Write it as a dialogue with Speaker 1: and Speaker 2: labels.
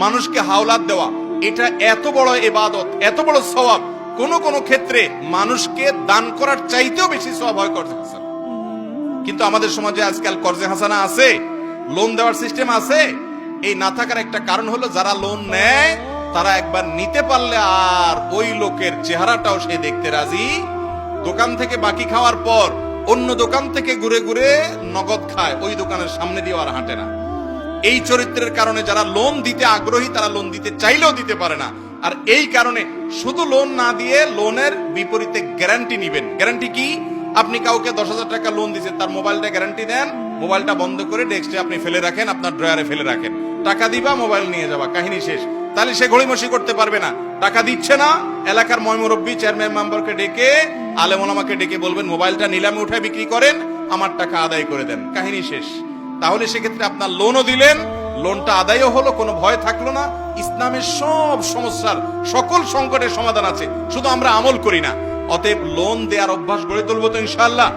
Speaker 1: মানুষকে হাওলাত দেওয়া, এটা এত বড় ইবাদত, এত বড় সওয়াব, কোন কোন ক্ষেত্রে মানুষকে দান করার চাইতেও বেশি সওয়াব হয় কর্জে হাসানা। কিন্তু আমাদের সমাজে আজকাল কর্জে হাসানা আছে, লোন দেওয়ার সিস্টেম আছে। এই না থাকার একটা কারণ হলো যারা লোন নেয় তারা একবার নিতে পারলে আর ওই লোকের চেহারাটাও সে দেখতে রাজি। দোকান থেকে বাকি খাওয়ার পর অন্য দোকান থেকে ঘুরে ঘুরে নগদ খায়, ওই দোকানের সামনে দিয়ে আর হাঁটে না। এই চরিত্রের কারণে যারা লোন দিতে আগ্রহী তারা লোন দিতে চাইলেও দিতে পারে না। আর এই কারণে শুধু লোন না দিয়ে লোনের বিপরীতে গ্যারান্টি নিবেন। গ্যারান্টি কি? আপনি কাউকে 10,000 টাকা লোন দিচ্ছেন, তার মোবাইলটা গ্যারান্টি দেন, মোবাইলটা বন্ধ করে ডেস্কে আপনি ফেলে রাখেন, আপনার ড্রয়ারে ফেলে রাখেন, টাকা দিবা মোবাইল নিয়ে যাবা, কাহিনী শেষ। তাহলে সে গড়িমসি করতে পারবে না। টাকা দিচ্ছে না, এলাকার ময়মুরব্বী চেয়ারম্যান মেম্বারকে ডেকে, আলেম ওলামাকে ডেকে বলবেন মোবাইলটা নিলামে উঠায় বিক্রি করেন, আমার টাকা আদায় করে দেন, কাহিনী শেষ। তাহলে সেক্ষেত্রে আপনার লোনও দিলেন, লোনটা আদায়ও হলো, কোনো ভয় থাকলো না। ইসলামের সব সমস্যার, সকল সংকটের সমাধান আছে, শুধু আমরা আমল করি না। অতএব লোন দেওয়ার অভ্যাস গড়ে তুলবো তো ইনশাআল্লাহ।